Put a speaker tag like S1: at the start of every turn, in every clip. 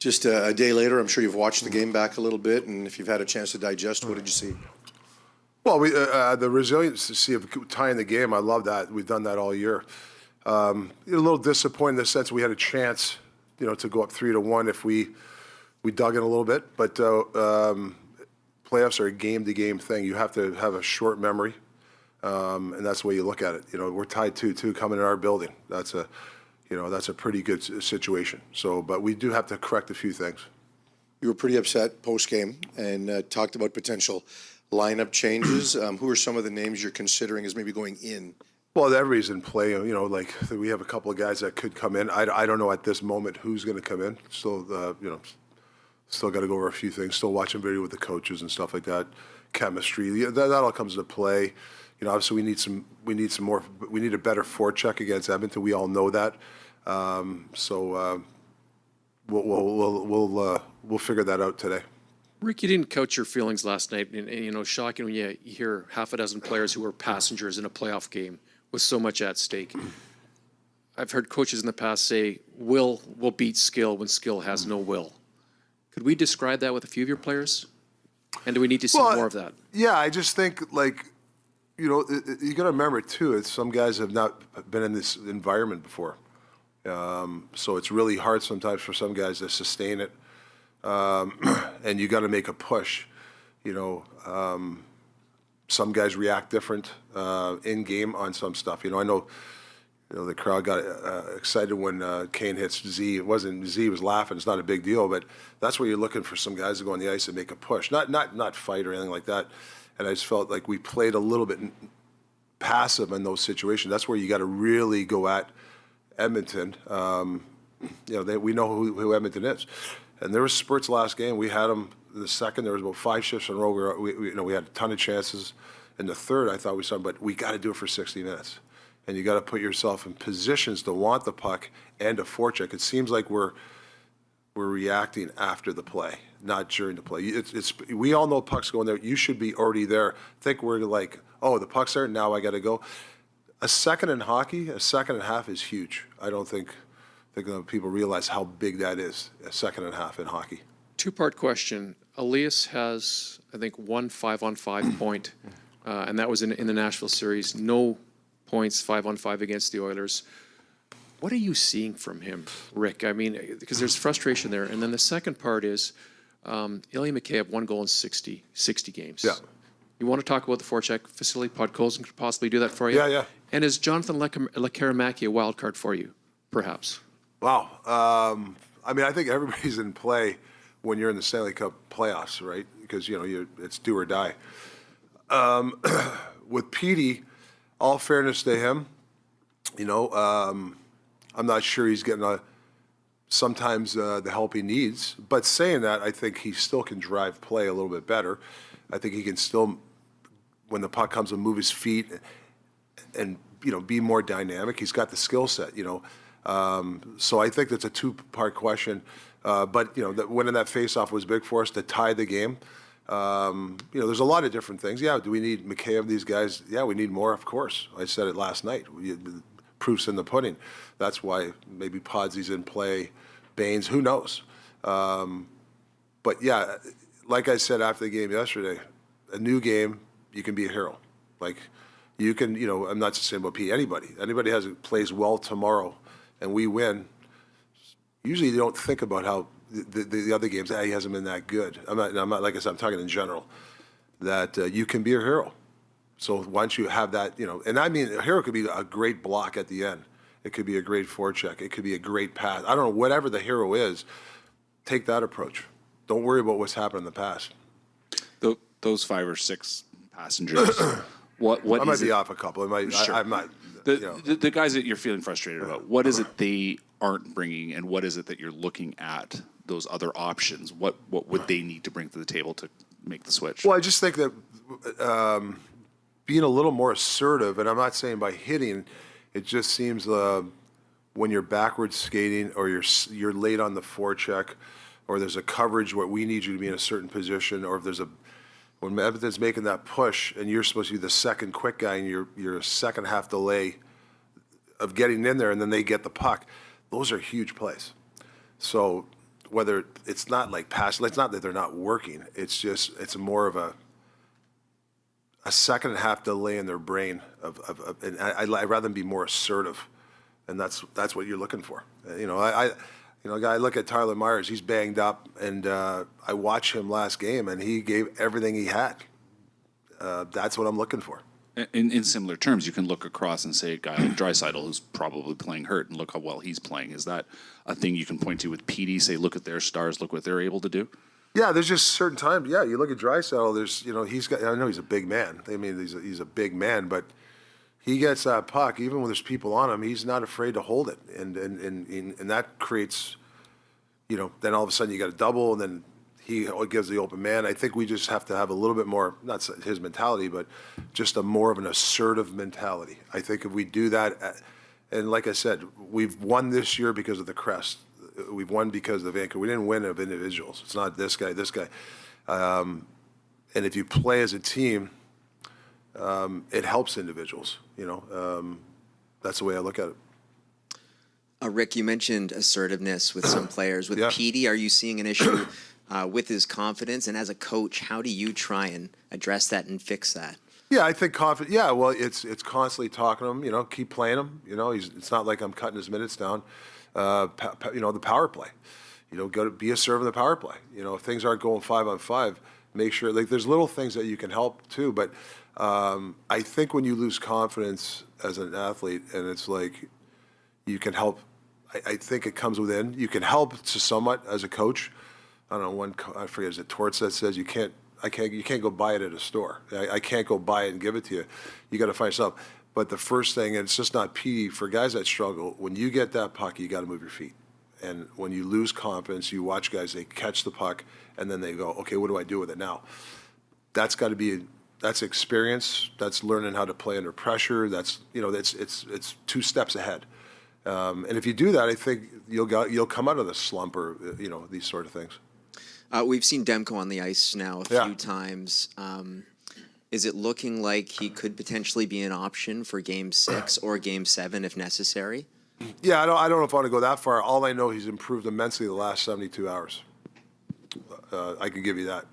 S1: Just a day later, I'm sure you've watched the game back a little bit, and if you've had a chance to digest, what did you see?
S2: Well, the resiliency of tying the game, I love that. We've done that all year. A little disappointed in the sense we had a chance, to go up 3-1 if we dug in a little bit. But playoffs are a game-to-game thing. You have to have a short memory, and that's the way you look at it. We're tied 2-2 coming in our building. That's a pretty good situation. So, but we do have to correct a few things.
S1: You were pretty upset post-game and talked about potential lineup changes. Who are some of the names you're considering as maybe going in?
S2: Well, everybody's in play. Like we have a couple of guys that could come in. I don't know at this moment who's going to come in. Still, still got to go over a few things. Still watching video with the coaches and stuff like that. Chemistry, that all comes into play. Obviously we need some more. We need a better forecheck against Edmonton. We all know that. We'll figure that out today.
S3: Rick, you didn't couch your feelings last night, and shocking when you hear half a dozen players who were passengers in a playoff game with so much at stake. I've heard coaches in the past say, will beat skill when skill has no will. Could we describe that with a few of your players? And do we need to see more of that?
S2: Yeah, I just think, you got to remember, too, some guys have not been in this environment before. So it's really hard sometimes for some guys to sustain it. And you got to make a push. Some guys react different in game on some stuff. I know the crowd got excited when Kane hits Z. It wasn't Z was laughing. It's not a big deal, but that's where you're looking for some guys to go on the ice and make a push, not fight or anything like that. And I just felt like we played a little bit passive in those situations. That's where you got to really go at Edmonton. We know who Edmonton is. And there was spurts last game. We had them in the second. There was about 5 shifts in a row. We had a ton of chances. In the third, I thought we saw, but we got to do it for 60 minutes. And you got to put yourself in positions to want the puck and to forecheck. It seems like we're reacting after the play, not during the play. We all know puck's going there. You should be already there. I think we're like, oh, the puck's there. Now I got to go. A second in hockey, a second and a half is huge. I don't think people realize how big that is, a second and a half in hockey.
S3: Two-part question. Elias has, I think, 1 5-on-5 point, and that was in the Nashville series. No points 5-on-5 against the Oilers. What are you seeing from him, Rick? I mean, because there's frustration there. And then the second part is Ilya Mikheyev, 1 goal in 60 games.
S2: Yeah.
S3: You want to talk about the forecheck facility? Podkolzin could possibly do that for you?
S2: Yeah.
S3: And is Jonathan Lekaramaki a wild card for you, perhaps?
S2: Wow. I think everybody's in play when you're in the Stanley Cup playoffs, right? Because, it's do or die. With Petey, all fairness to him, I'm not sure he's getting sometimes the help he needs. But saying that, I think he still can drive play a little bit better. I think he can still, when the puck comes, and move his feet and be more dynamic. He's got the skill set, So I think that's a two-part question. But winning that face-off was big for us to tie the game. There's a lot of different things. Yeah, do we need Mikheyev, these guys? Yeah, we need more, of course. I said it last night. Proof's in the pudding. That's why maybe Podsy's in play, Baines, who knows? But yeah, like I said after the game yesterday, a new game, you can be a hero. Like you can, I'm not just saying about Pete, anybody plays well tomorrow and we win. Usually you don't think about how the other games, he hasn't been that good. I'm not like I said, I'm talking in general, that you can be a hero. So once you have that, and I mean, a hero could be a great block at the end. It could be a great forecheck. It could be a great pass. I don't know, whatever the hero is, take that approach. Don't worry about what's happened in the past.
S4: Those 5 or 6 passengers, what
S2: I might be off a couple.
S4: Sure.
S2: I'm not.
S4: The guys that you're feeling frustrated about, what is it they aren't bringing, and what is it that you're looking at those other options? What would they need to bring to the table to make the switch?
S2: Well, I just think that being a little more assertive, and I'm not saying by hitting, it just seems when you're backwards skating or you're late on the forecheck, or there's a coverage where we need you to be in a certain position, or if when Edmonton's making that push and you're supposed to be the second quick guy and you're a second half delay of getting in there and then they get the puck, those are huge plays. So whether it's not like passion, it's not that they're not working. It's just, it's more of a second and a half delay in their brain and I'd rather them be more assertive. And that's what you're looking for. I look at Tyler Myers, he's banged up, and I watched him last game, and he gave everything he had. That's what I'm looking for.
S4: In similar terms, you can look across and say a guy like Draisaitl who's probably playing hurt and look how well he's playing. Is that a thing you can point to with PD, say, look at their stars, look what they're able to do?
S2: Yeah, there's just certain times. Yeah, you look at Draisaitl, I know he's a big man. I mean, he's a big man, but he gets that puck, even when there's people on him, he's not afraid to hold it. And that creates, then all of a sudden you got a double, and then he gives the open man. I think we just have to have a little bit more, not his mentality, but just a more of an assertive mentality. I think if we do that, and like I said, we've won this year because of the crest. We've won because of Vancouver. We didn't win of individuals. It's not this guy. And if you play as a team, it helps individuals, that's the way I look at it.
S5: Rick, you mentioned assertiveness with some players. With
S2: Yeah.
S5: Petey, are you seeing an issue with his confidence? And as a coach, how do you try and address that and fix that?
S2: Yeah, I think confident. Yeah, well, it's constantly talking to him. Keep playing him. It's not like I'm cutting his minutes down. The power play. Go to be a serve in the power play. If things aren't going 5-on-5, make sure. Like, there's little things that you can help too. But I think when you lose confidence as an athlete, and it's like you can help. I think it comes within. You can help to somewhat as a coach. I don't know. I forget. Is it Torts that says you can't go buy it at a store. I can't go buy it and give it to you. You got to find yourself. But the first thing, and it's just not PD, for guys that struggle, when you get that puck, you got to move your feet. And when you lose confidence, you watch guys, they catch the puck, and then they go, okay, what do I do with it now? That's got to be, that's experience. That's learning how to play under pressure. That's, it's 2 steps ahead. And if you do that, I think you'll come out of the slump or, these sort of things.
S5: We've seen Demko on the ice now a few times. Is it looking like he could potentially be an option for Game 6 or Game 7 if necessary?
S2: Yeah, I don't know if I want to go that far. All I know, he's improved immensely the last 72 hours. I can give you that.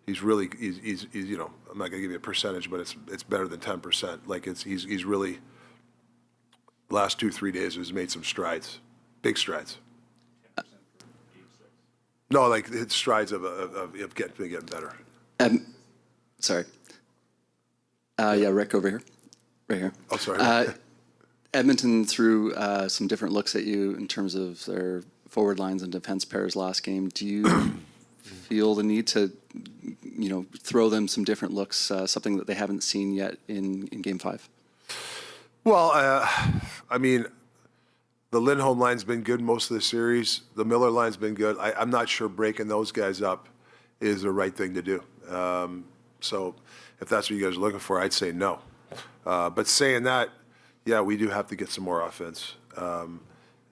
S2: He's really, he's I'm not going to give you a percentage, but it's better than 10%. Like, he's really, last 2-3 days has made some strides, big strides. No, like it's strides of getting better.
S6: Sorry. Yeah, Rick over here. Right here.
S2: Oh, sorry.
S6: Edmonton threw some different looks at you in terms of their forward lines and defense pairs last game. Do you feel the need to, throw them some different looks, something that they haven't seen yet in Game 5?
S2: Well, I mean, the Lindholm line's been good most of the series. The Miller line's been good. I'm not sure breaking those guys up is the right thing to do. So if that's what you guys are looking for, I'd say no. But saying that, yeah, we do have to get some more offense.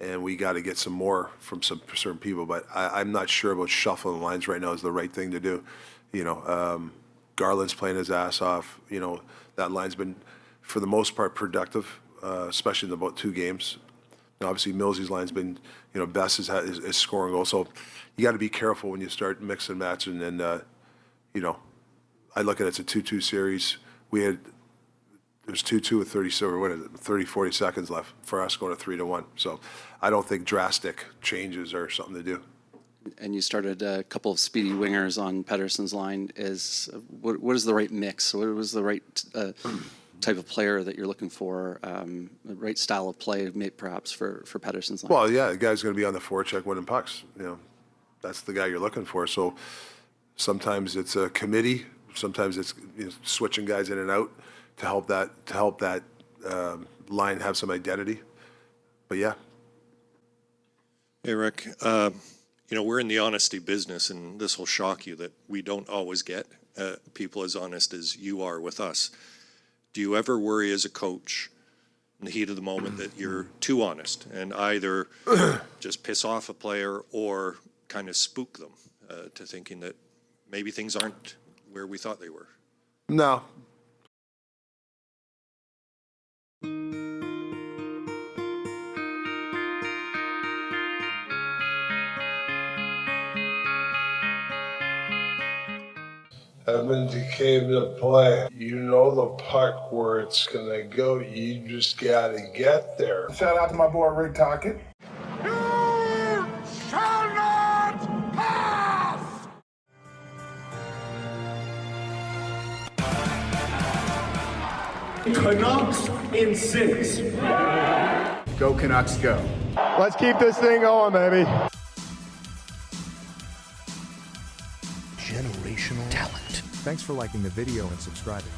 S2: And we got to get some more from some certain people. But I'm not sure about shuffling the lines right now is the right thing to do. Garland's playing his ass off. That line's been, for the most part, productive, especially in about 2 games. Obviously, Millsy's line's been, Best is scoring goals. So you got to be careful when you start mixing and matching. And, I look at it's a 2-2 series. There's 2-2 with 30, 40 seconds left for us going to 3-1. So I don't think drastic changes are something to do.
S6: And you started a couple of speedy wingers on Pettersson's line. What is the right mix? What was the right type of player that you're looking for, the right style of play, perhaps, for Pettersson's line?
S2: Well, yeah, the guy's going to be on the forecheck winning pucks. That's the guy you're looking for. So sometimes it's a committee. Sometimes it's switching guys in and out to help that line have some identity. But yeah.
S7: Hey, Rick. We're in the honesty business, and this will shock you that we don't always get people as honest as you are with us. Do you ever worry as a coach in the heat of the moment that you're too honest and either just piss off a player or kind of spook them to thinking that maybe things aren't where we thought they were?
S2: No.
S8: Edmonton came to play. You know the puck where it's gonna go. You just gotta get there.
S9: Shout out to my boy Rick Tocchet.
S10: Canucks in 6.
S9: Go Canucks, go. Let's keep this thing going, baby.
S11: Generational talent.
S12: Thanks for liking the video and subscribing.